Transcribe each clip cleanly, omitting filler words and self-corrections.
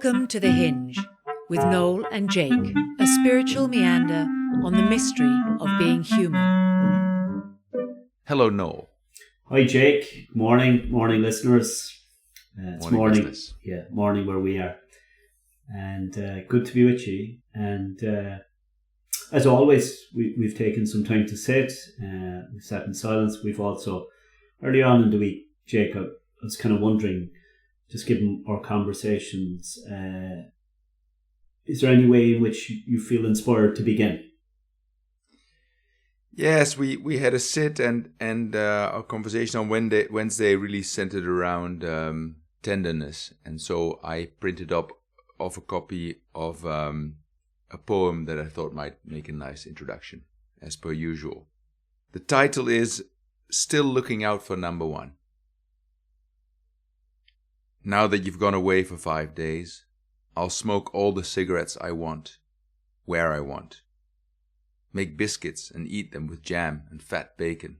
Welcome to The Hinge with Noel and Jake, a spiritual meander on the mystery of being human. Hello, Noel. Hi, Jake. Morning listeners. It's morning. Business. Yeah, morning where we are. And good to be with you. And as always, we've taken some time to sit. We've sat in silence. We've also, early on in the week, Jake, I was kind of wondering, just given our conversations, is there any way in which you feel inspired to begin? Yes, we had a sit and our conversation on Wednesday really centered around tenderness, and so I printed off a copy of a poem that I thought might make a nice introduction, as per usual. The title is "Still Looking Out for Number One." Now that you've gone away for 5 days, I'll smoke all the cigarettes I want, where I want. Make biscuits and eat them with jam and fat bacon.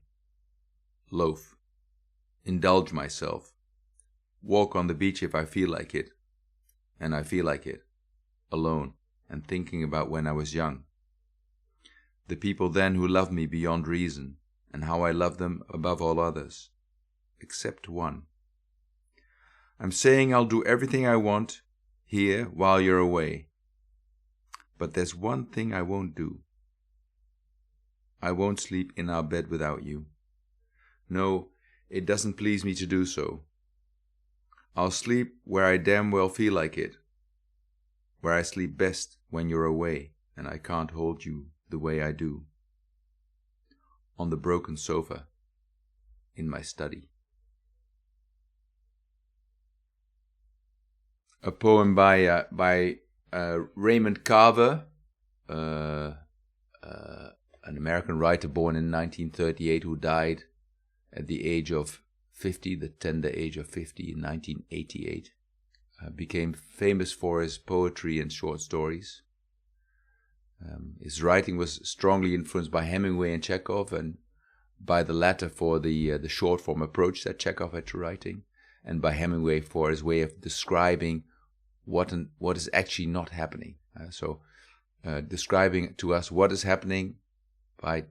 Loaf. Indulge myself. Walk on the beach if I feel like it. And I feel like it. Alone and thinking about when I was young. The people then who loved me beyond reason and how I loved them above all others. Except one. I'm saying I'll do everything I want here while you're away. But there's one thing I won't do. I won't sleep in our bed without you. No, it doesn't please me to do so. I'll sleep where I damn well feel like it. Where I sleep best when you're away and I can't hold you the way I do. On the broken sofa in my study. A poem by Raymond Carver, an American writer born in 1938 who died at the age of 50, the tender age of 50 in 1988. Became famous for his poetry and short stories. His writing was strongly influenced by Hemingway and Chekhov, and by the latter for the short form approach that Chekhov had to writing, and by Hemingway for his way of describing what is actually not happening. Describing to us what is happening by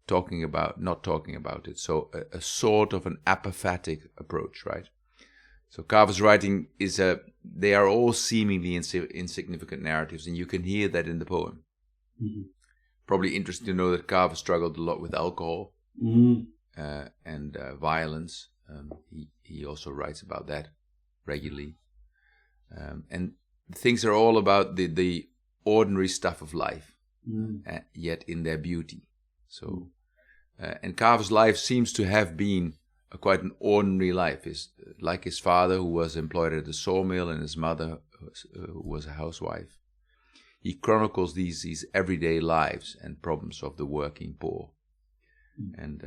not talking about it. So a sort of an apophatic approach, right? So Carver's writing they are all seemingly insignificant narratives, and you can hear that in the poem. Mm-hmm. Probably interesting to know that Carver struggled a lot with alcohol and violence. He also writes about that regularly. And things are all about the ordinary stuff of life, yet in their beauty. So, and Carver's life seems to have been quite an ordinary life. Like his father, who was employed at a sawmill, and his mother, who was a housewife. He chronicles these everyday lives and problems of the working poor. And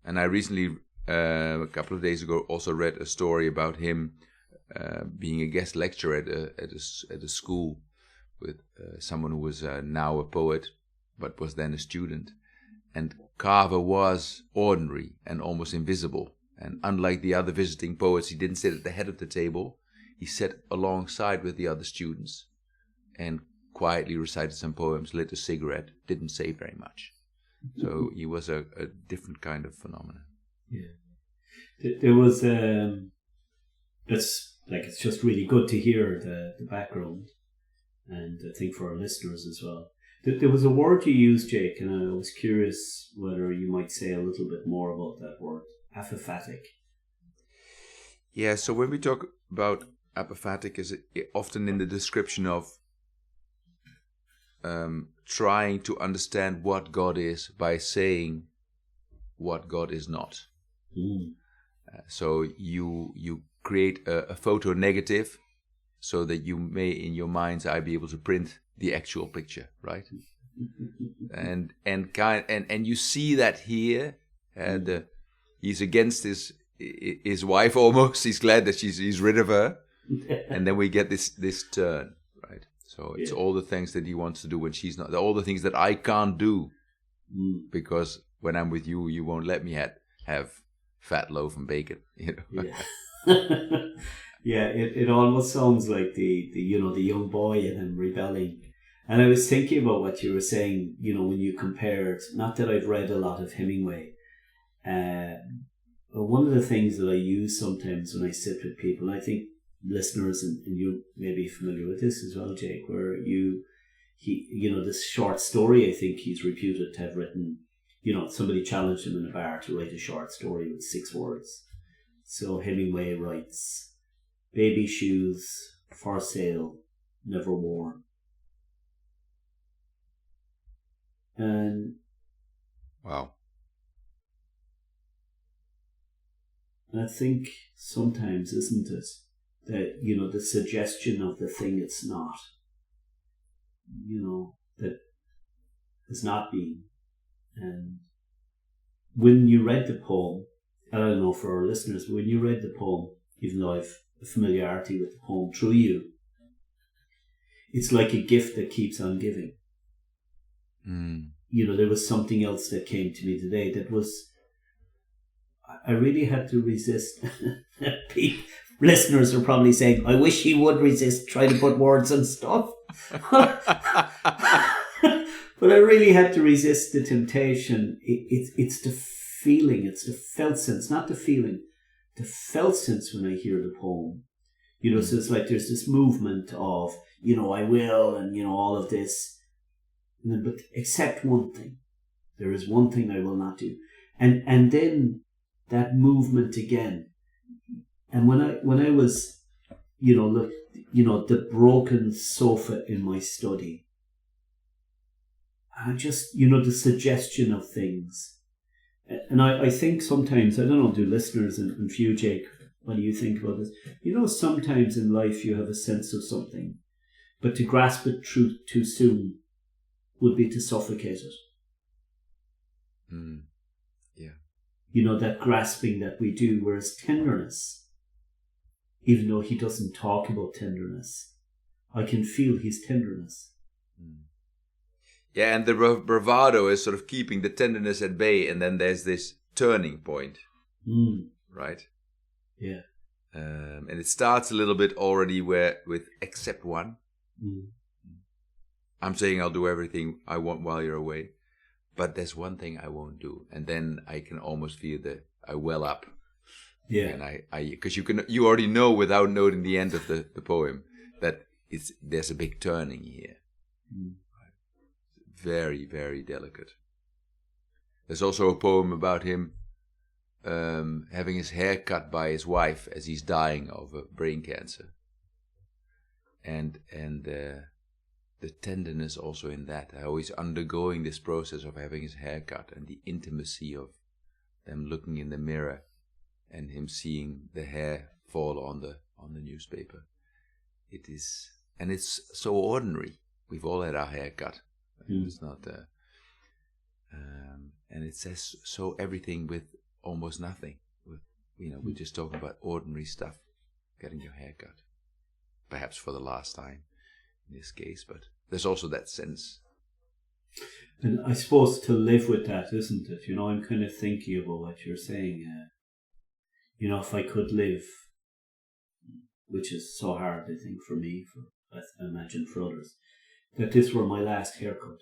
I recently, a couple of days ago, also read a story about him being a guest lecturer at a school with someone who was now a poet, but was then a student. And Carver was ordinary and almost invisible. And unlike the other visiting poets, he didn't sit at the head of the table. He sat alongside with the other students and quietly recited some poems, lit a cigarette, didn't say very much. So he was a different kind of phenomenon. Yeah. There was... it's just really good to hear the background, and I think for our listeners as well. There was a word you used, Jake, and I was curious whether you might say a little bit more about that word, apophatic. Yeah, so when we talk about apophatic, is often in the description of trying to understand what God is by saying what God is not. So you create a photo negative so that you may, in your mind's eye, be able to print the actual picture, right? and you see that here, and he's against his wife almost. He's glad that he's rid of her, and then we get this turn, right? So it's all the things that he wants to do when she's not, all the things that I can't do because when I'm with you, you won't let me have fat loaf and bacon, you know. Yeah. Yeah, it almost sounds like the young boy in him rebelling. And I was thinking about what you were saying, when you compared, not that I've read a lot of Hemingway, but one of the things that I use sometimes when I sit with people, and I think listeners and you may be familiar with this as well, Jake, where this short story, I think he's reputed to have written, somebody challenged him in a bar to write a short story with 6 words. So Hemingway writes, "Baby shoes, for sale, never worn." And wow. I think sometimes, isn't it, that, the suggestion of the thing it's not, that has not been. And when you read the poem, I don't know for our listeners, when you read the poem, even though I've a familiarity with the poem through you, it's like a gift that keeps on giving. There was something else that came to me today that was, I really had to resist. Listeners are probably saying, I wish he would resist trying to put words on stuff. But I really had to resist the temptation. It's the feeling, it's the felt sense, not the feeling, the felt sense when I hear the poem. So it's like there's this movement of, I will, and, all of this. But except one thing. There is one thing I will not do. And then that movement again. And when I was, the broken sofa in my study, I just, the suggestion of things. And I think sometimes, I don't know, do listeners and for you, Jake, what do you think about this? Sometimes in life you have a sense of something, but to grasp it too soon would be to suffocate it. Yeah. That grasping that we do, whereas tenderness, even though he doesn't talk about tenderness, I can feel his tenderness. Yeah, and the bravado is sort of keeping the tenderness at bay, and then there's this turning point, right? Yeah. And it starts a little bit already with except one. I'm saying I'll do everything I want while you're away, but there's one thing I won't do, and then I can almost feel I well up. Yeah. And because you already know without noting the end of the poem that there's a big turning here. Very, very delicate. There's also a poem about him having his hair cut by his wife as he's dying of brain cancer. And the tenderness also in that, how he's undergoing this process of having his hair cut, and the intimacy of them looking in the mirror and him seeing the hair fall on the newspaper. It's so ordinary. We've all had our hair cut. It's not, and it says so everything with almost nothing. We're just talking about ordinary stuff, getting your hair cut, perhaps for the last time in this case. But there's also that sense. And I suppose to live with that, isn't it? I'm kind of thinking about what you're saying. If I could live, which is so hard, I think, for me, I imagine for others, that this were my last haircut,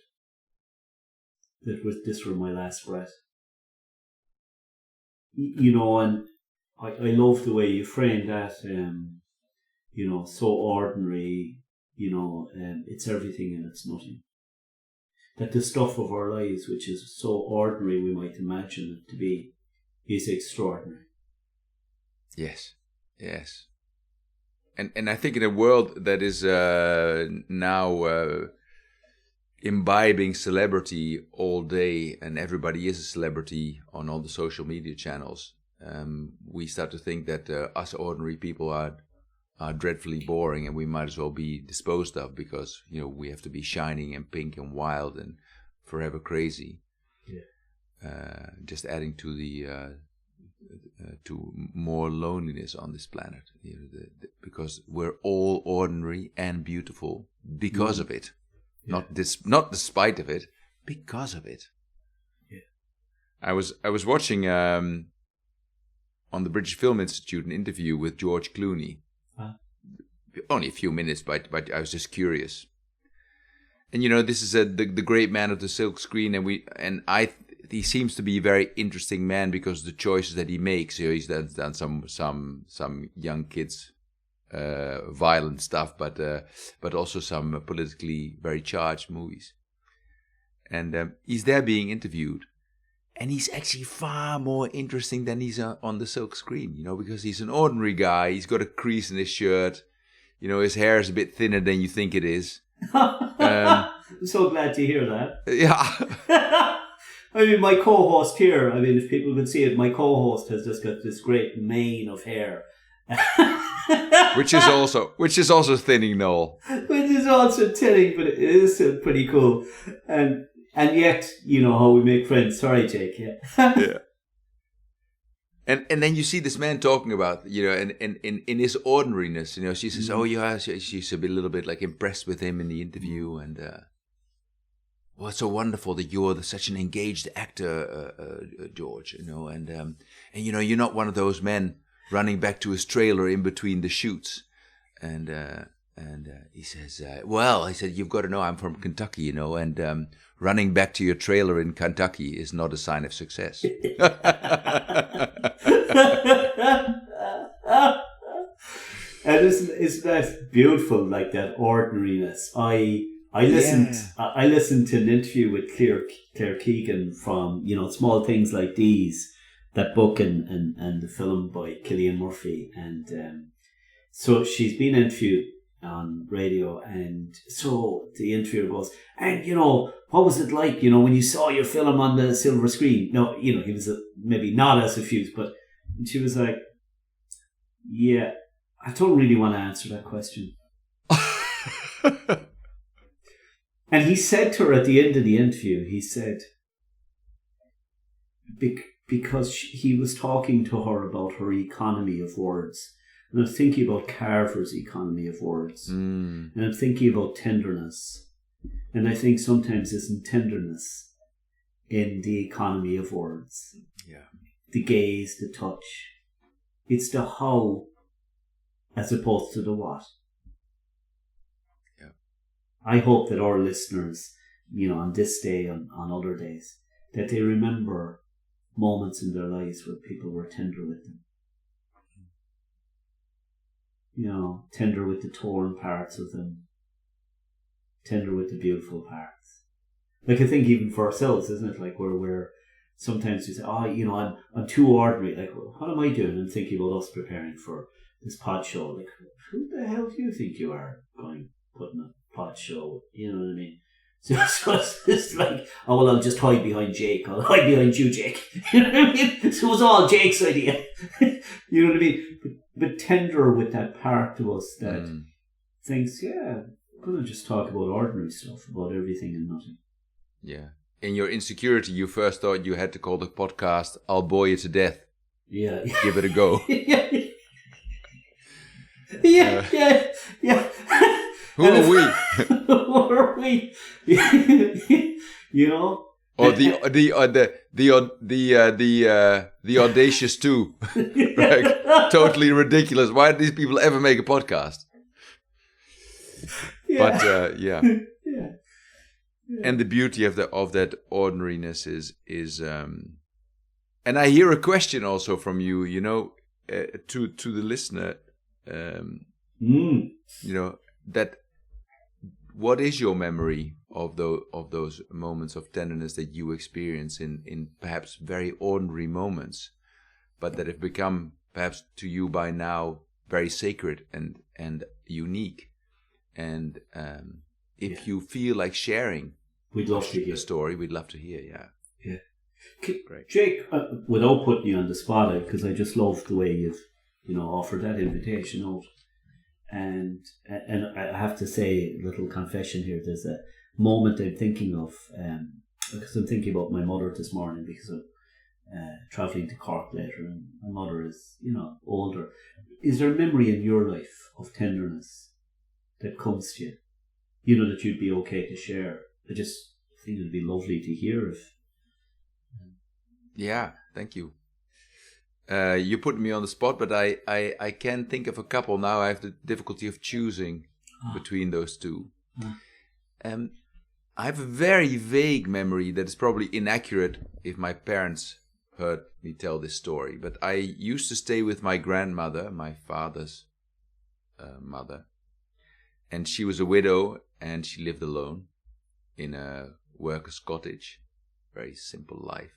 this were my last breath. And I love the way you frame that, so ordinary, it's everything and it's nothing. That the stuff of our lives, which is so ordinary we might imagine it to be, is extraordinary. Yes. And I think in a world that is now imbibing celebrity all day, and everybody is a celebrity on all the social media channels, we start to think that us ordinary people are dreadfully boring, and we might as well be disposed of because we have to be shining and pink and wild and forever crazy. Yeah. Just adding to the to more loneliness on this planet, because we're all ordinary and beautiful because of it, not despite of it, because of it. Yeah. I was watching on the British Film Institute an interview with George Clooney. only a few minutes, but I was just curious. And this is the great man of the silk screen, he seems to be a very interesting man because of the choices that he makes. He's done some young kids violent stuff, but also some politically very charged movies. And he's there being interviewed, and he's actually far more interesting than he's on the silk screen, because he's an ordinary guy. He's got a crease in his shirt. His hair is a bit thinner than you think it is. I'm so glad to hear that. Yeah. I mean, my co-host here, if people could see it, my co-host has just got this great mane of hair. which is also thinning, Noel. Which is also thinning, but it is still pretty cool. And yet, how we make friends. Sorry, Jake. Yeah. Yeah. And then you see this man talking about, in his ordinariness, she says, oh yeah, she's a little bit like impressed with him in the interview, and well, it's so wonderful that you're such an engaged actor, George, and you're not one of those men running back to his trailer in between the shoots, and he says, well, he said, you've got to know I'm from Kentucky, and running back to your trailer in Kentucky is not a sign of success. And isn't that beautiful, like that ordinariness? I listened to an interview with Claire Keegan from Small Things Like These, that book and the film by Cillian Murphy, and so she's been interviewed on radio, and so the interviewer goes, and what was it like when you saw your film on the silver screen? No, he was maybe not as effused, but she was like, yeah, I don't really want to answer that question. And he said to her at the end of the interview, he said, because he was talking to her about her economy of words. And I'm thinking about Carver's economy of words. And I'm thinking about tenderness. And I think sometimes isn't tenderness in the economy of words. Yeah. The gaze, the touch. It's the how as opposed to the what. Yeah. I hope that our listeners, on this day, on other days, that they remember moments in their lives where people were tender with them. Tender with the torn parts of them. Tender with the beautiful parts. Like, I think even for ourselves, isn't it? Like, where we're sometimes we say, I'm too ordinary. Like, what am I doing? I'm thinking about us preparing for this pod show. Like, who the hell do you think you are putting a pod show? You know what I mean? So it's like, oh, well, I'll just hide behind Jake. I'll hide behind you, Jake. You know what I mean? So it was all Jake's idea. You know what I mean? But tender with that part to us that thinks, yeah, I'm going to just talk about ordinary stuff, about everything and nothing. Yeah. In your insecurity, you first thought you had to call the podcast I'll Bore You to Death. Yeah. Give it a go. Yeah. Who are we? Who are we? Or the audacious two. Like, totally ridiculous. Why did these people ever make a podcast? Yeah. But yeah. Yeah. And the beauty of that ordinariness is and I hear a question also from you, to the listener, that what is your memory of those moments of tenderness that you experience in perhaps very ordinary moments, but that have become perhaps to you by now very sacred and unique, and if you feel like sharing, we'd love to hear the story. We'd love to hear. Yeah. Great. Jake, without putting you on the spot, because I just love the way you've offered that invitation out. And I have to say, a little confession here. There's a moment I'm thinking of, because I'm thinking about my mother this morning because of travelling to Cork later, and my mother is, older. Is there a memory in your life of tenderness that comes to you? That you'd be okay to share? I just think it'd be lovely to hear if. Yeah, thank you. You put me on the spot, but I can think of a couple now. I have the difficulty of choosing between those two. I have a very vague memory that is probably inaccurate if my parents heard me tell this story. But I used to stay with my grandmother, my father's mother. And she was a widow and she lived alone in a worker's cottage. Very simple life.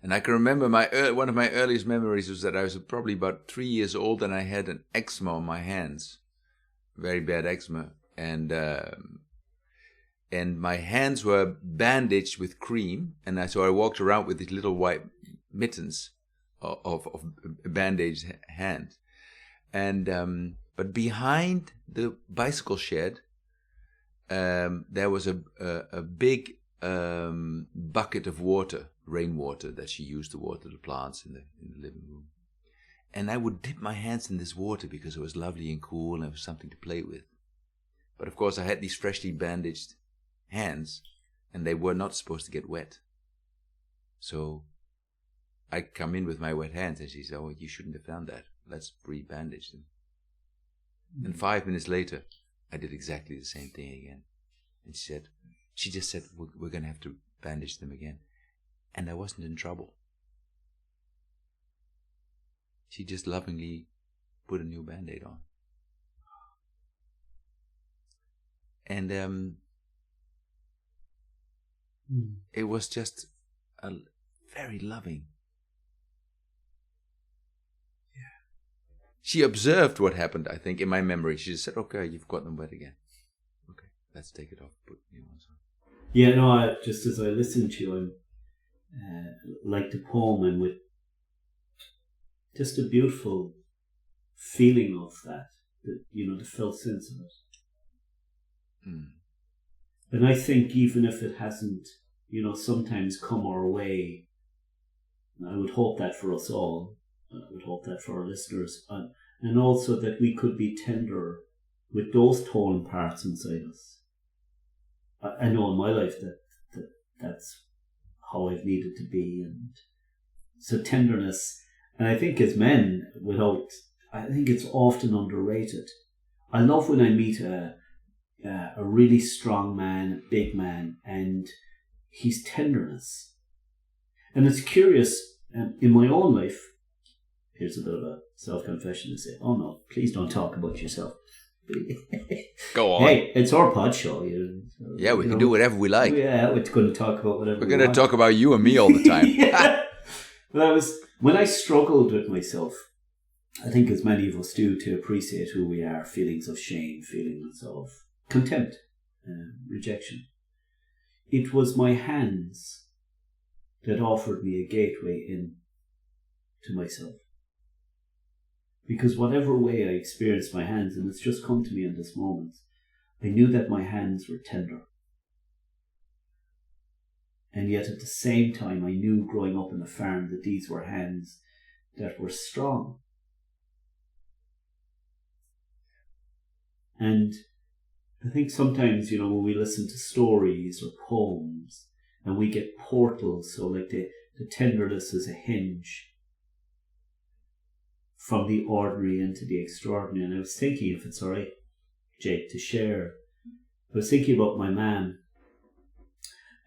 And I can remember one of my earliest memories was that I was probably about 3 years old and I had an eczema on my hands. Very bad eczema. And my hands were bandaged with cream, and so I walked around with these little white mittens of bandaged hand. And but behind the bicycle shed, there was a big bucket of water, rainwater, that she used to water the plants in the living room. And I would dip my hands in this water because it was lovely and cool, and it was something to play with. But of course, I had these freshly bandaged hands, and they were not supposed to get wet. So I come in with my wet hands, and she said, "Oh, you shouldn't have done that. Let's re-bandage them." And 5 minutes later, I did exactly the same thing again. And she just said, we're going to have to bandage them again. And I wasn't in trouble. She just lovingly put a new Band-Aid on. And it was just a very loving. She observed what happened, I think, in my memory. She just said, "Okay, you've got them wet again. Okay, let's take it off, put new ones on." Yeah, no, just as I listen to you, I'm like the poem, and with just a beautiful feeling of that, the felt sense of it. And I think even if it hasn't, sometimes come our way, and I would hope that for us all, I would hope that for our listeners, and also that we could be tender with those torn parts inside us. I know in my life that's how I've needed to be, and so tenderness. And I think as men, I think it's often underrated. I love when I meet a really strong man, a big man, and he's tenderness. And it's curious, in my own life, here's a bit of a self-confession to say, oh no, please don't talk about yourself. Go on. Hey, it's our pod show. Yeah, we can do whatever we like. Yeah, we're going to talk about whatever we're going to talk about you and me all the time. Yeah. But when I struggled with myself, I think as many of us do, to appreciate who we are, feelings of shame, feelings of contempt, rejection. It was my hands that offered me a gateway in to myself. Because whatever way I experienced my hands, and it's just come to me in this moment, I knew that my hands were tender. And yet at the same time, I knew growing up in a farm that these were hands that were strong. And I think sometimes, when we listen to stories or poems and we get portals, so like the tenderness is a hinge from the ordinary into the extraordinary. And I was thinking, if it's all right, Jake, to share, I was thinking about my mum,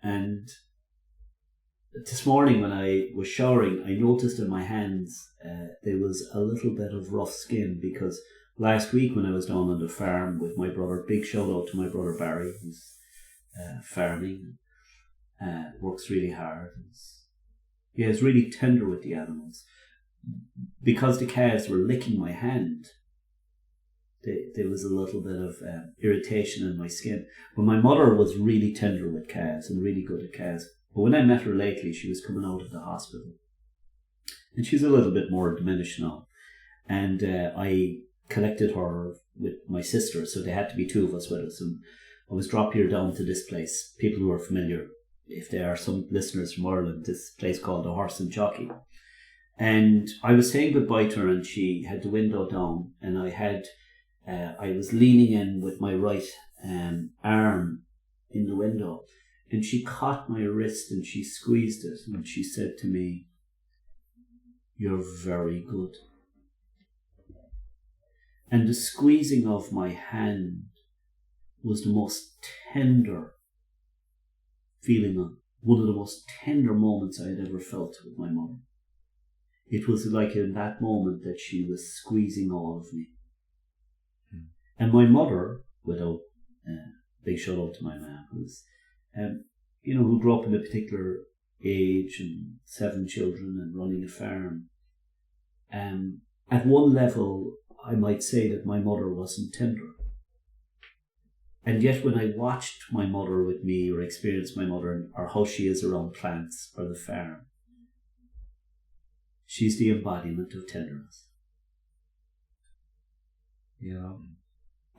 and this morning when I was showering, I noticed in my hands there was a little bit of rough skin, because last week when I was down on the farm with my brother, big shout out to my brother Barry, who's farming, works really hard. He's really tender with the animals. Because the calves were licking my hand, there was a little bit of irritation in my skin. But my mother was really tender with calves and really good at calves. But when I met her lately, she was coming out of the hospital. And she's a little bit more diminished now. And I collected her with my sister, so there had to be two of us with us. And I was dropped here down to this place. People who are familiar, if there are some listeners from Ireland, this place called the Horse and Jockey. And I was saying goodbye to her, and she had the window down, and I was leaning in with my right arm in the window, and she caught my wrist and she squeezed it, and she said to me, "You're very good." And the squeezing of my hand was the most tender feeling, one of the most tender moments I had ever felt with my mother. It was like in that moment that she was squeezing all of me. And my mother, without big shout out to my mum, who's, who grew up in a particular age and 7 children and running a farm. At one level, I might say that my mother wasn't tender. And yet when I watched my mother with me or experienced my mother or how she is around plants or the farm, she's the embodiment of tenderness. And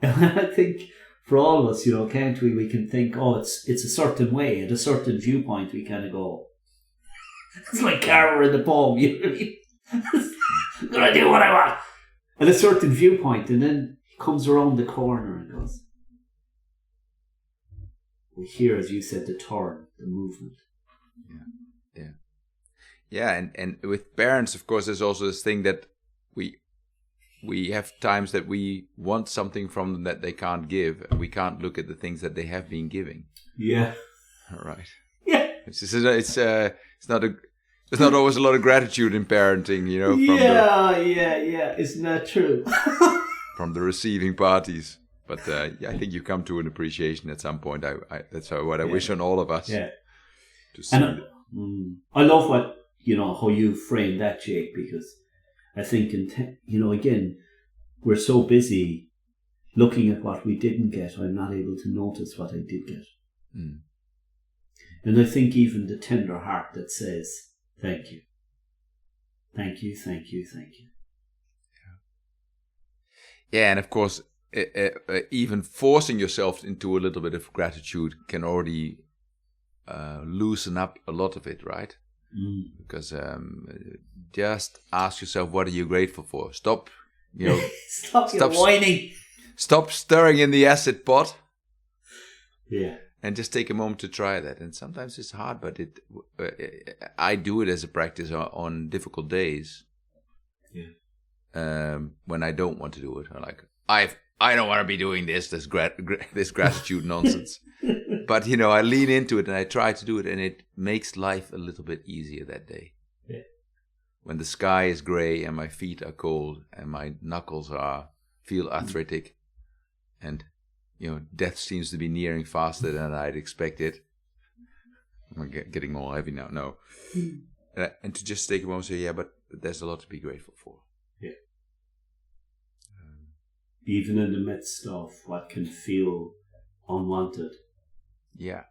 I think for all of us, can't we? We can think, it's a certain way, at a certain viewpoint, we kind of go, it's like Carver in the poem, you know what I mean? I'm going to do what I want. At a certain viewpoint, and then he comes around the corner and goes, we hear, as you said, the turn, the movement. Yeah, and with parents, of course, there's also this thing that we have times that we want something from them that they can't give, and we can't look at the things that they have been giving. Yeah. All right. Yeah. It's not always a lot of gratitude in parenting, Yeah. Isn't that true? From the receiving parties. But I think you come to an appreciation at some point. That's what I wish on all of us. Yeah. To see. And I love what how you frame that, Jake, because I think again, we're so busy looking at what we didn't get. I'm not able to notice what I did get. And I think even the tender heart that says, "Thank you, thank you, thank you, thank you." Yeah, and of course, even forcing yourself into a little bit of gratitude can already loosen up a lot of it, right? Because just ask yourself, what are you grateful for? Stop Stop whining. Stop stirring in the acid pot. Yeah. And just take a moment to try that. And sometimes it's hard, but I do it as a practice on difficult days. Yeah. When I don't want to do it, I'm like, I don't want to be doing this gratitude nonsense. But I lean into it and I try to do it, and it makes life a little bit easier that day. Yeah. When the sky is grey and my feet are cold and my knuckles feel arthritic, and death seems to be nearing faster than I'd expected. I'm getting more heavy now. No, and to just take a moment and say, yeah, but there's a lot to be grateful for. Yeah. Even in the midst of what can feel unwanted. Yeah.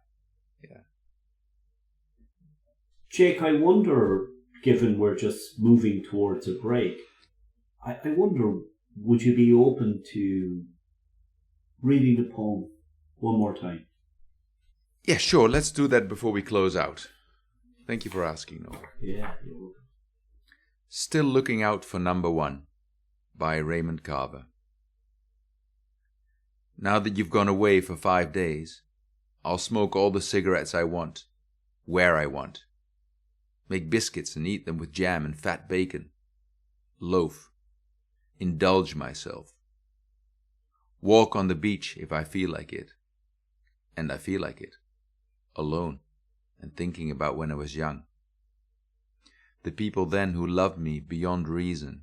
Jake, I wonder, given we're just moving towards a break, I wonder, would you be open to reading the poem one more time? Yeah, sure. Let's do that before we close out. Thank you for asking, Noel. Yeah, you're welcome. Still Looking Out for Number 1 by Raymond Carver. Now that you've gone away for 5 days, I'll smoke all the cigarettes I want, where I want. Make biscuits and eat them with jam and fat bacon. Loaf. Indulge myself. Walk on the beach if I feel like it. And I feel like it. Alone and thinking about when I was young. The people then who loved me beyond reason.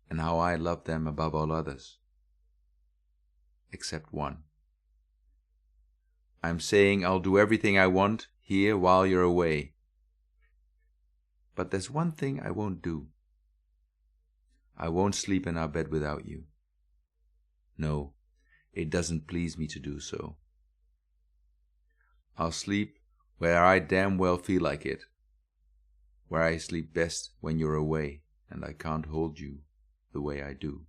And how I loved them above all others. Except one. I'm saying I'll do everything I want here while you're away. But there's one thing I won't do. I won't sleep in our bed without you. No, it doesn't please me to do so. I'll sleep where I damn well feel like it. Where I sleep best when you're away and I can't hold you the way I do.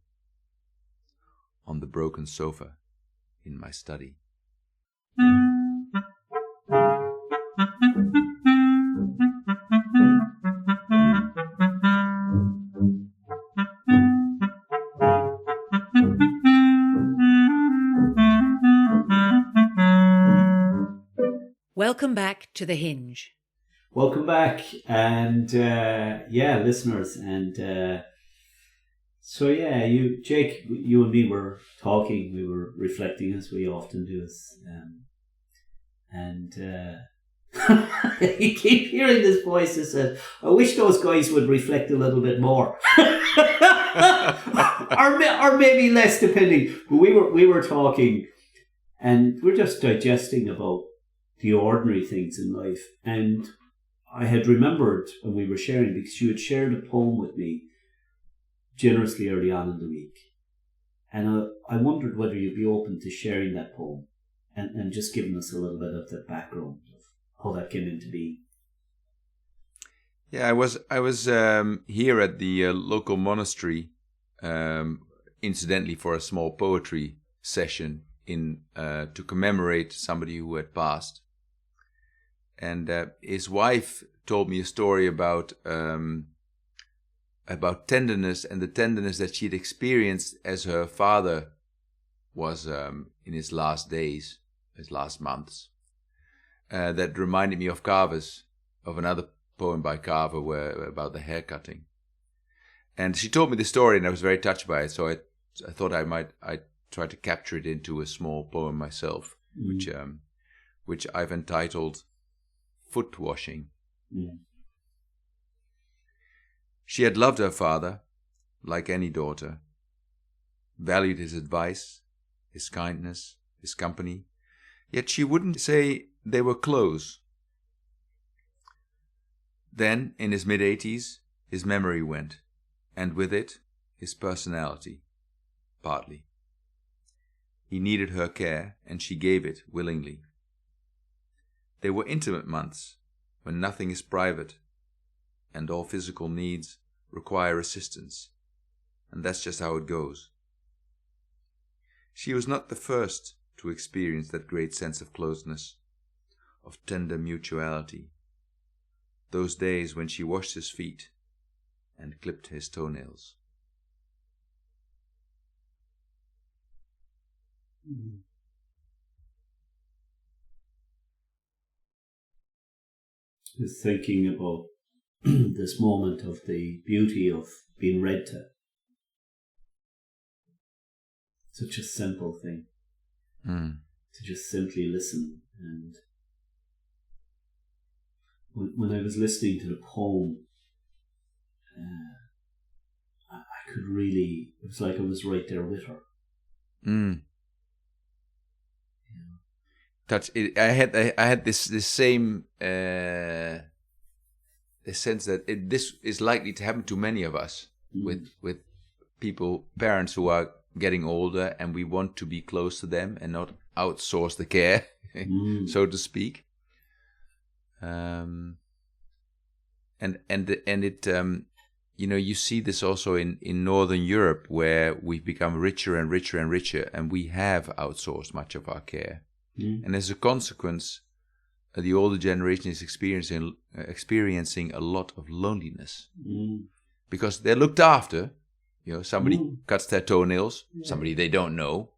On the broken sofa in my study. Welcome back to The Hinge. Welcome back, and listeners, and Jake, you and me were talking. We were reflecting, as we often do, you keep hearing this voice that says, "I wish those guys would reflect a little bit more," or maybe less, depending. But we were talking, and we're just digesting about the ordinary things in life, and I had remembered when we were sharing, because you had shared a poem with me generously early on in the week, and I wondered whether you'd be open to sharing that poem and just giving us a little bit of the background of how that came into being. Yeah, I was here at the local monastery, incidentally for a small poetry session to commemorate somebody who had passed. And his wife told me a story about tenderness, and the tenderness that she had experienced as her father was in his last days, his last months. That reminded me of another poem by Carver about the hair cutting. And she told me the story, and I was very touched by it. So I thought I'd try to capture it into a small poem myself, which I've entitled FOOTWASHING. She had loved her father, like any daughter, valued his advice, his kindness, his company, yet she wouldn't say they were close. Then, in his mid-80s, his memory went, and with it, his personality, partly. He needed her care, and she gave it willingly. They were intimate months, when nothing is private, and all physical needs require assistance, and that's just how it goes. She was not the first to experience that great sense of closeness, of tender mutuality, those days when she washed his feet and clipped his toenails. I was thinking about this moment of the beauty of being read to. Such a simple thing. To just simply listen. And when I was listening to the poem, I could really, it was like I was right there with her. Touch it. I had this same sense that this is likely to happen to many of us with parents who are getting older, and we want to be close to them and not outsource the care, so to speak. And you see this also in Northern Europe, where we've become richer and richer and richer, and we have outsourced much of our care. And as a consequence, the older generation is experiencing a lot of loneliness because they're looked after. Somebody cuts their toenails, somebody they don't know,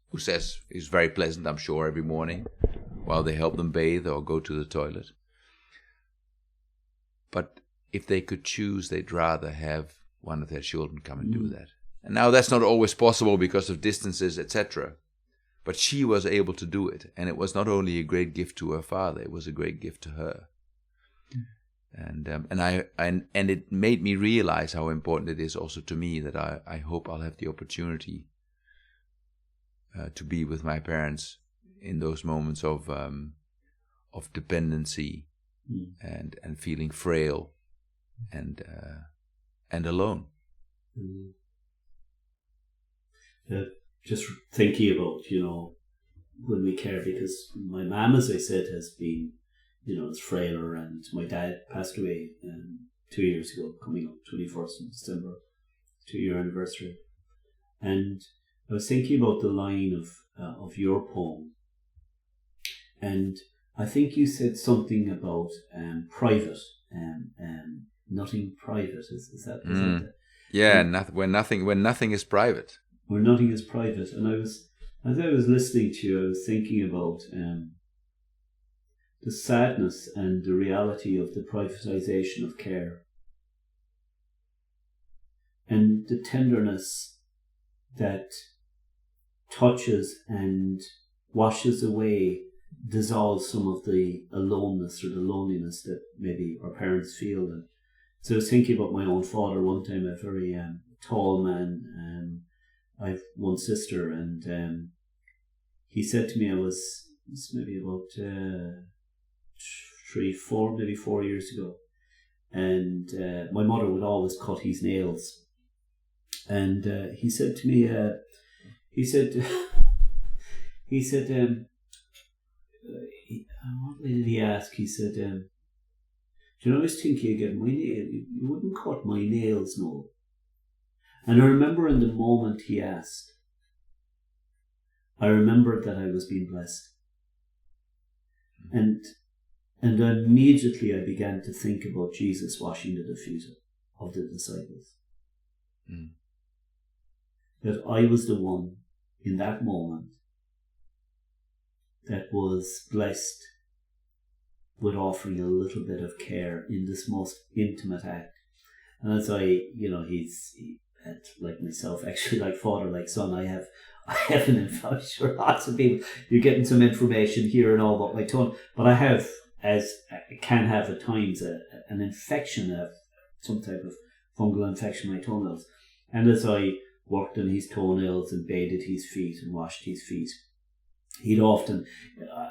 who says is very pleasant, I'm sure, every morning while they help them bathe or go to the toilet. But if they could choose, they'd rather have one of their children come and do that. And now that's not always possible because of distances, etc. But she was able to do it, and it was not only a great gift to her father; it was a great gift to her. And it made me realize how important it is also to me that I hope I'll have the opportunity to be with my parents in those moments of dependency and feeling frail and alone. Just thinking about, when we care, because my mum, as I said, has been, is frailer, and my dad passed away 2 years ago, coming up 21st of December, 2-year anniversary. And I was thinking about the line of your poem, and I think you said something about private, nothing private. Is that it? Yeah, when nothing is private. Where nothing is private. And as I was listening to you, I was thinking about the sadness and the reality of the privatization of care, and the tenderness that touches and washes away, dissolves some of the aloneness or the loneliness that maybe our parents feel. And so I was thinking about my own father one time, a very tall man. I have one sister, and he said to me, I was maybe about 4 years ago, and my mother would always cut his nails. And he said to me, what did he ask? He said, do you know, I was thinking again, you wouldn't cut my nails, Noel. And I remember in the moment he asked, I remembered that I was being blessed. And immediately I began to think about Jesus washing the feet of the disciples. Mm. That I was the one in that moment that was blessed with offering a little bit of care in this most intimate act. And as he's like myself, actually, like father, like son, I have I'm sure lots of people, you're getting some information here and all about my tongue, but I have, as I can have at times, an infection, some type of fungal infection in my toenails. And as I worked on his toenails and bathed his feet and washed his feet, he'd often,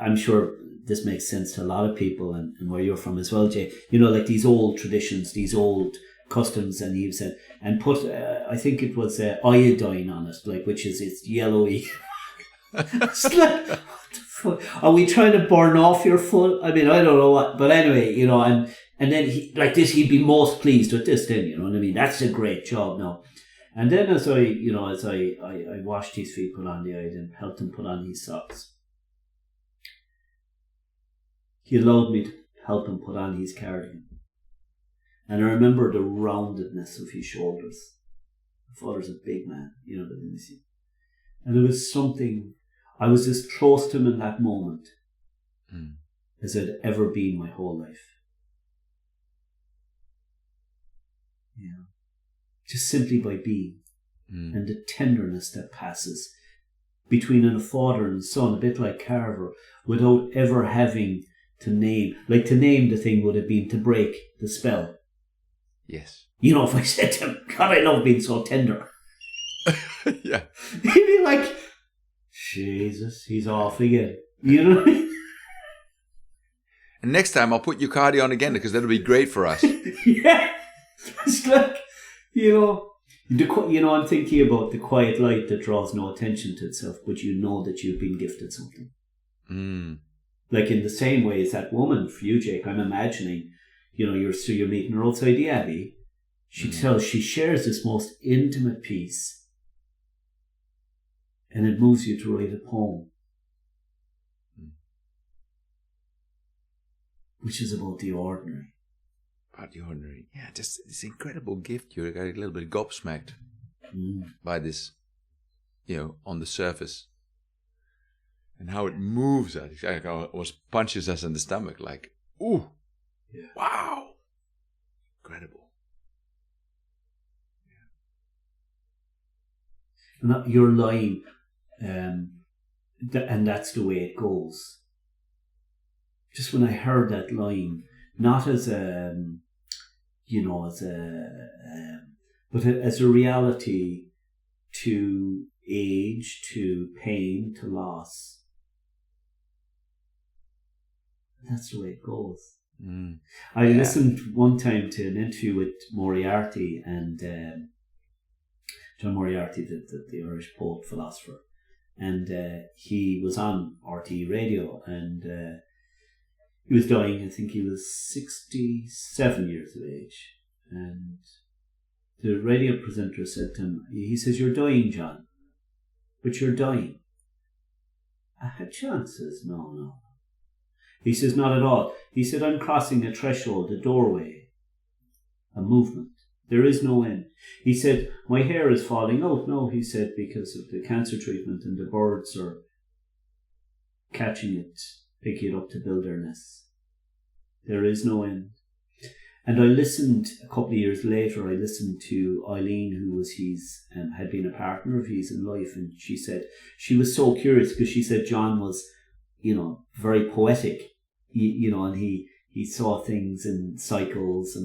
I'm sure this makes sense to a lot of people, and where you're from as well, Jay, like these old traditions, these old customs, and he said, and put, I think it was iodine on it, like, which is, it's yellowy. It's like, what the fuck? Are we trying to burn off your foot? I mean, I don't know what, but anyway, and then he, like this, he'd be most pleased with this then, you know what I mean? That's a great job now. And then as I washed his feet, put on the iodine, helped him put on his socks, he allowed me to help him put on his cardigan. And I remember the roundedness of his shoulders. My father's a big man, and there was something, I was as close to him in that moment as I'd ever been my whole life. Yeah. Just simply by being. And the tenderness that passes between a father and son, a bit like Carver, without ever having to name. Like, to name the thing would have been to break the spell. Yes. If I said to him, God, I love being so tender. Yeah. He'd be like, Jesus, he's off again. You know what I mean? And next time I'll put your cardi on again, because that'll be great for us. Yeah. It's like, I'm thinking about the quiet light that draws no attention to itself, but you know that you've been gifted something. Like in the same way as that woman for you, Jake, I'm imagining, you're meeting her outside the Abbey. She shares this most intimate piece, and it moves you to write a poem, which is about the ordinary. About the ordinary. Yeah, just this incredible gift. You got a little bit gobsmacked by this, on the surface. And how it moves us. It almost punches us in the stomach, like, ooh, yeah. Wow, incredible. Yeah. And you're lying, and that's the way it goes. Just when I heard that line, not as but as a reality to age, to pain, to loss. That's the way it goes. I listened one time to an interview with Moriarty, and John Moriarty, the Irish poet, philosopher, and he was on RTE radio, and he was dying. I think he was 67 years of age, and the radio presenter said to him, he says, "You're dying, John, but you're dying." John says, no. He says, "Not at all." He said, "I'm crossing a threshold, a doorway, a movement. There is no end." He said, "My hair is falling out." "No," he said, "because of the cancer treatment, and the birds are catching it, picking it up to build their nests." There is no end. And I listened a couple of years later. I listened to Eileen, who was his had been a partner of his in life, and she said she was so curious because she said John was, very poetic, and he saw things in cycles,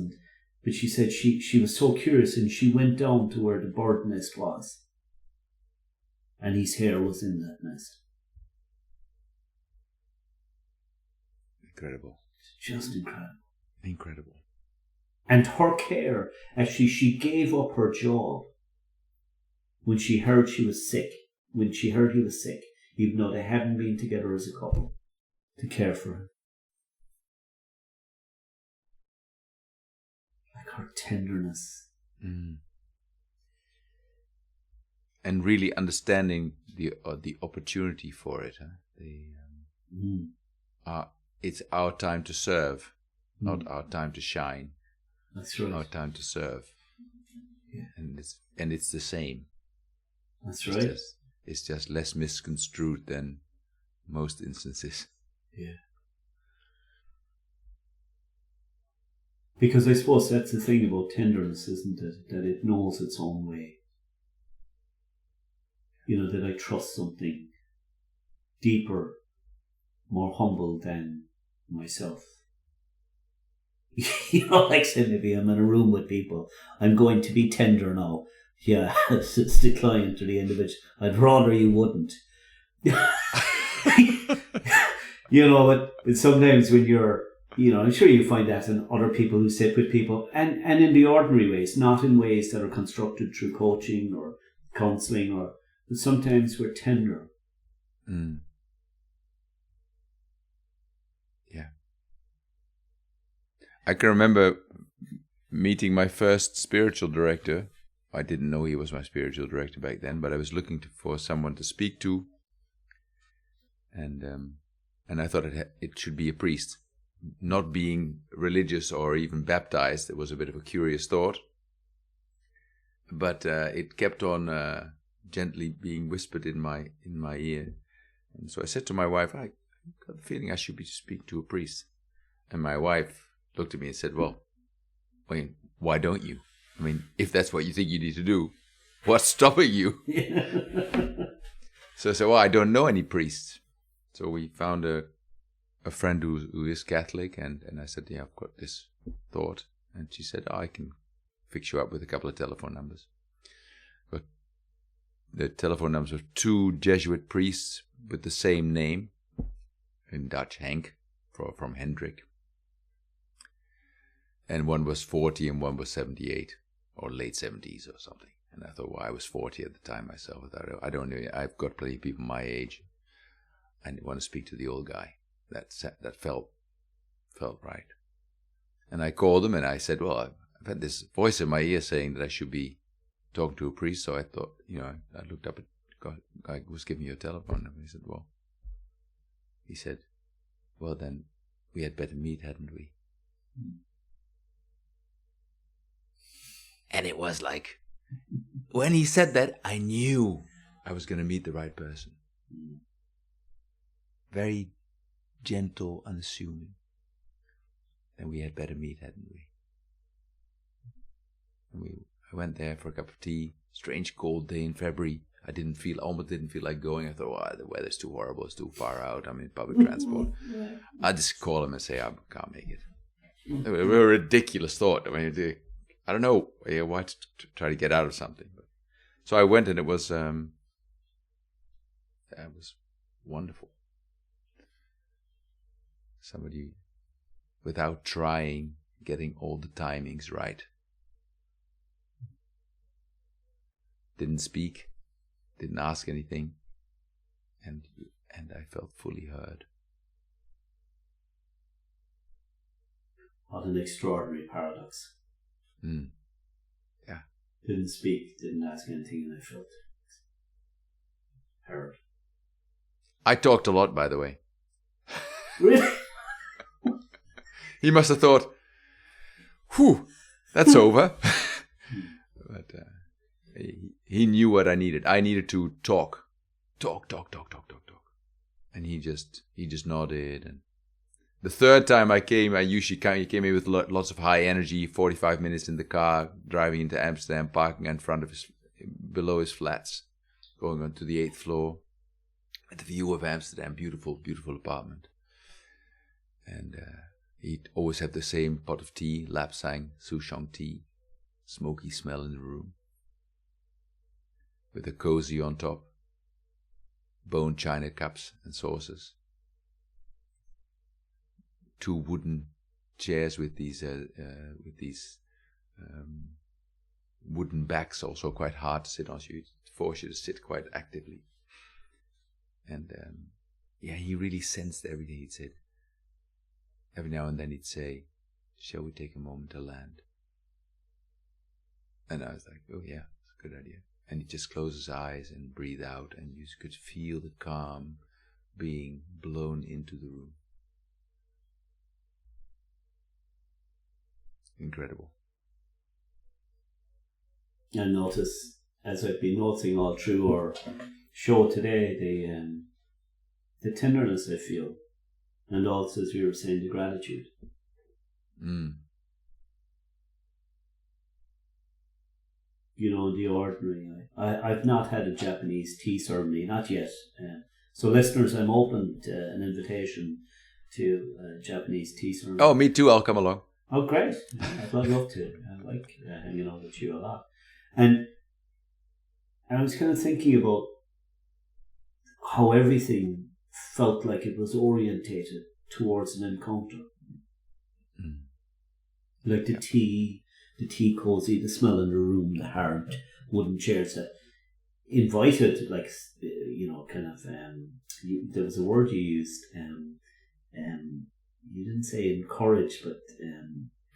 but she said she was so curious, and she went down to where the bird nest was, and his hair was in that nest. Incredible. Just incredible. Incredible. And her care, actually, she gave up her job when she heard she was sick, when she heard he was sick, even though they hadn't been together as a couple, to care for him. Like her tenderness. Mm. And really understanding the opportunity for it. Huh? It's our time to serve, not our time to shine. That's right. Our time to serve. Yeah. And it's the same. That's right. It's just less misconstrued than most instances. Yeah. Because I suppose that's the thing about tenderness, isn't it? That it knows its own way. That I trust something deeper, more humble than myself. Like say maybe I'm in a room with people, I'm going to be tender now. Yeah, it's the client or the individual. I'd rather you wouldn't. But sometimes when you're, I'm sure you find that in other people who sit with people, and in the ordinary ways, not in ways that are constructed through coaching or counselling, but sometimes we're tender. Mm. I can remember meeting my first spiritual director. I didn't know he was my spiritual director back then, but I was looking for someone to speak to, and I thought it should be a priest. Not being religious or even baptized, it was a bit of a curious thought, but it kept on gently being whispered in my ear, and so I said to my wife, "I got the feeling I should be speaking to a priest," and my wife looked at me and said, "Well, why don't you? I mean, if that's what you think you need to do, what's stopping you?" So I said, "Well, I don't know any priests." So we found a friend who is Catholic, and I said, "Yeah, I've got this thought." And she said, "I can fix you up with a couple of telephone numbers." But the telephone numbers of 2 Jesuit priests with the same name, in Dutch, Henk, from Hendrik. And one was 40 and one was 78, or late 70s or something. And I thought, well, I was 40 at the time myself. I thought, I don't know, I've got plenty of people my age. I want to speak to the old guy. That felt right. And I called him and I said, well, I've had this voice in my ear saying that I should be talking to a priest. So I thought, I looked up at the guy who was giving you a telephone number. He said, well, then we had better meet, hadn't we? And it was like, when he said that, I knew I was going to meet the right person. Very gentle, unassuming. And we had better meet, hadn't we? And I went there for a cup of tea. Strange cold day in February. Almost didn't feel like going. I thought, the weather's too horrible. It's too far out. I'm in public transport. I just call him and say, I can't make it. It was a ridiculous thought. I mean, I don't know why to try to get out of something. So I went, and it was wonderful. Somebody, without trying, getting all the timings right. Didn't speak, didn't ask anything, and I felt fully heard. What an extraordinary paradox. Yeah. Didn't speak, didn't ask anything, and I felt heard. I talked a lot, by the way. Really? He must have thought, whew, that's over. But he knew what I needed. I needed to talk. And he just nodded, The third time I came, he came in with lots of high energy, 45 minutes in the car, driving into Amsterdam, parking in front of below his flats, going on to the 8th floor, at the view of Amsterdam, beautiful, beautiful apartment. And he'd always have the same pot of tea, lapsang, souchong tea, smoky smell in the room, with a cozy on top, bone china cups and saucers. 2 wooden chairs with these wooden backs, also quite hard to sit on. So it forces you to sit quite actively. And he really sensed everything. He'd said. Every now and then he'd say, "Shall we take a moment to land?" And I was like, "Oh yeah, it's a good idea." And he'd just close his eyes and breathe out, and you could feel the calm being blown into the room. Incredible. I notice, as I've been noticing all through our show today, the tenderness I feel, and also, as we were saying, the gratitude. You know, the ordinary. I've not had a Japanese tea ceremony, not yet. So listeners, I'm open to an invitation to a Japanese tea ceremony. Oh, me too. I'll come along. Oh, great. I'd love to. I like hanging out with you a lot. And I was kind of thinking about how everything felt like it was orientated towards an encounter. Like the tea cozy, the smell in the room, the hard wooden chairs that invited, like, you know, kind of, there was a word you used, you didn't say encourage, but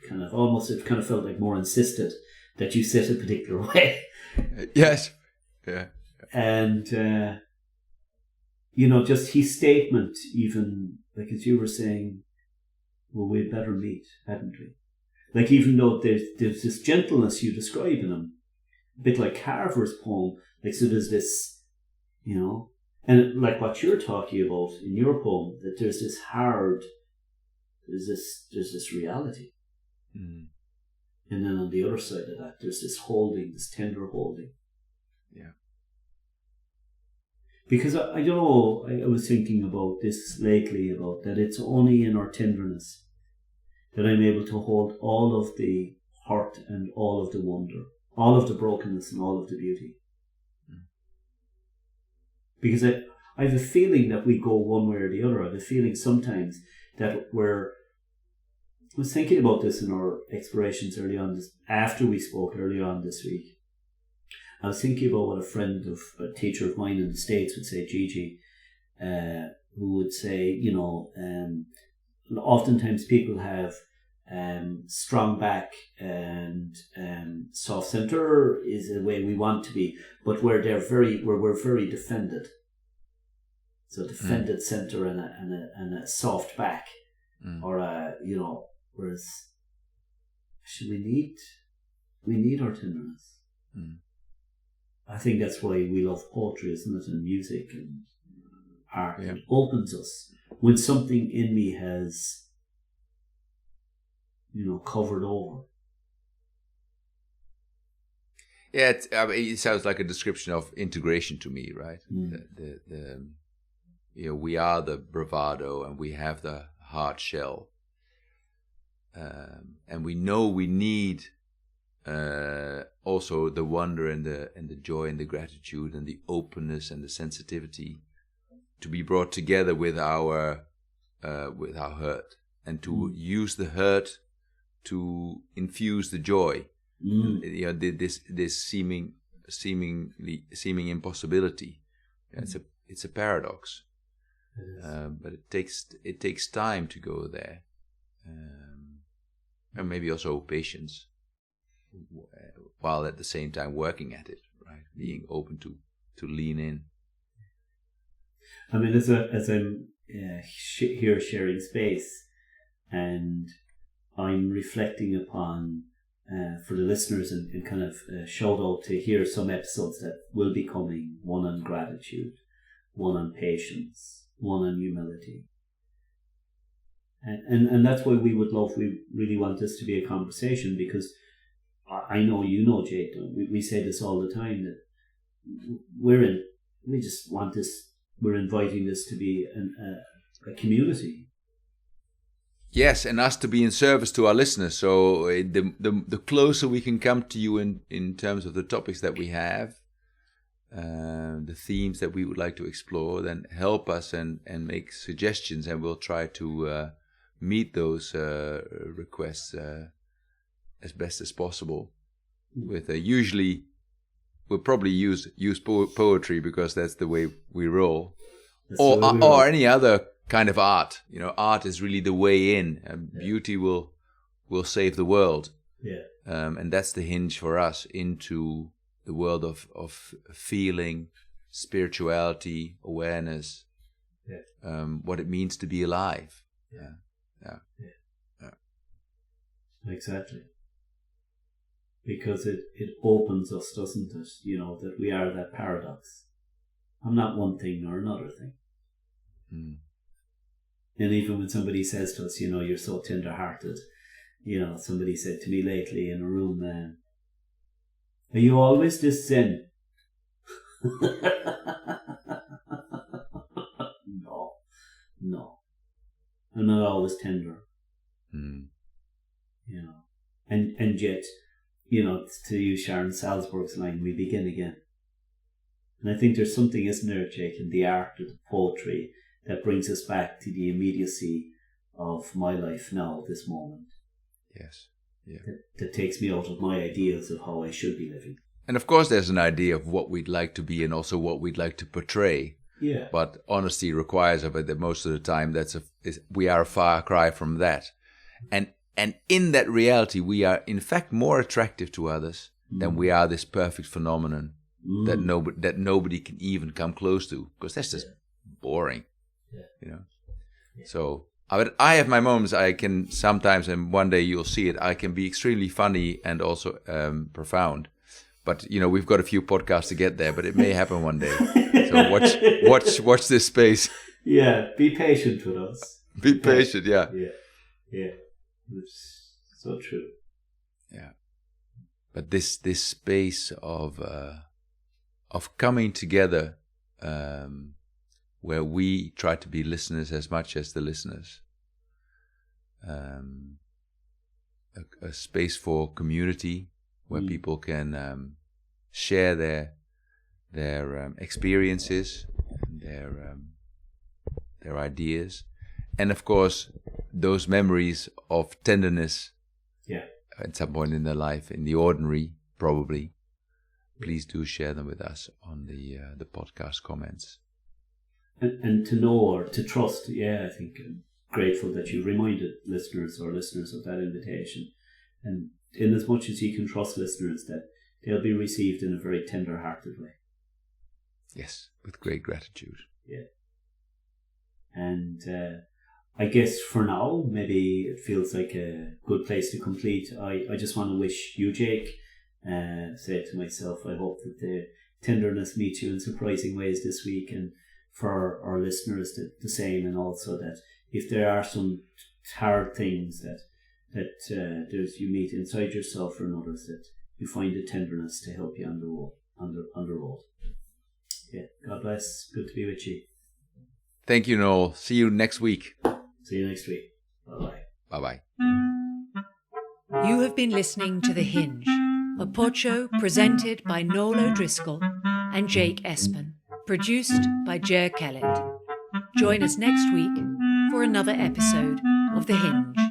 kind of almost, it kind of felt like more insisted that you sit a particular way. Yes. Yeah. And, you know, just his statement, even, like as you were saying, well, we'd better meet, hadn't we? Like, even though there's this gentleness you describe in him, a bit like Carver's poem, like, so there's this, you know, and like what you're talking about in your poem, that there's this hard, there's this reality. And then on the other side of that, there's this holding, this tender holding. Yeah. Because I don't know, I was thinking about this lately, about that it's only in our tenderness that I'm able to hold all of the hurt and all of the wonder, all of the brokenness and all of the beauty. Because I have a feeling that we go one way or the other. I have a feeling sometimes that I was thinking about this in our explorations early on, after we spoke early on this week. I was thinking about what a teacher of mine in the States would say, Gigi, who would say, you know, oftentimes people have strong back and soft center is the way we want to be, but where we're very defended. So defended center and a soft back, or you know, whereas we need our tenderness. I think that's why we love poetry, isn't it, and music and art. Yeah. It opens us when something in me has, you know, covered over. Yeah, it sounds like a description of integration to me, right? You know, we are the bravado and we have the hard shell, and we know we need also the wonder and the joy and the gratitude and the openness and the sensitivity to be brought together with our hurt, and to use the hurt to infuse the joy. You know, this seeming impossibility. It's a paradox, but it takes time to go there, and maybe also patience, while at the same time working at it, right? Being open to lean in. I mean, as I'm here sharing space, and I'm reflecting upon, for the listeners, and kind of shout out to hear some episodes that will be coming, one on gratitude, one on patience, one on humility. And that's why we really want this to be a conversation, because I know you know, Jake, we say this all the time, that we're inviting this to be a community. Yes, and us to be in service to our listeners. So the closer we can come to you in terms of the topics that we have, the themes that we would like to explore, then help us and make suggestions, and we'll try to meet those requests as best as possible. With usually we'll probably use poetry, because that's the way we roll, or any other kind of art. Art is really the way in, and beauty will save the world. And that's the hinge for us into the world of feeling, spirituality, awareness, what it means to be alive. Exactly. Because it opens us, doesn't it? That we are that paradox. I'm not one thing nor another thing. And even when somebody says to us, you're so tender-hearted, somebody said to me lately in a room, are you always this zen? No. I'm not always tender. And yet, to use Sharon Salzberg's line, we begin again. And I think there's something, isn't there, Jake, in the art or the poetry that brings us back to the immediacy of my life now, this moment. Yes. Yeah. That takes me out of my ideas of how I should be living. And of course, there's an idea of what we'd like to be and also what we'd like to portray. Yeah. But honesty requires of it that most of the time we are a far cry from that. And in that reality, we are in fact more attractive to others than we are this perfect phenomenon that nobody can even come close to, because that's just boring. So I have my moments. I can sometimes, and one day you'll see it, I can be extremely funny and also profound. But we've got a few podcasts to get there, but it may happen one day. So watch this space. Yeah, be patient with us. Be patient, yeah. It's so true. Yeah. But this space of coming together, where we try to be listeners as much as the listeners, a space for community where people can share their experiences and their ideas, and of course those memories of tenderness at some point in their life, in the ordinary probably. Please do share them with us on the podcast comments. And to know or to trust, I think I'm grateful that you reminded listeners of that invitation. And in as much as you can trust listeners, that they'll be received in a very tender-hearted way. Yes, with great gratitude. Yeah. And I guess for now, maybe it feels like a good place to complete. I just want to wish you, Jake, say to myself, I hope that the tenderness meets you in surprising ways this week, and for our listeners the same, and also that if there are some hard things that you meet inside yourself or in others, that you find the tenderness to help you on the road. Yeah, God bless. Good to be with you. Thank you, Noel. See you next week. See you next week. Bye-bye. Bye-bye. You have been listening to The Hinge, a pod show presented by Noel O'Driscoll and Jake Esman, produced by Kellett. Join us next week for another episode of The Hinge.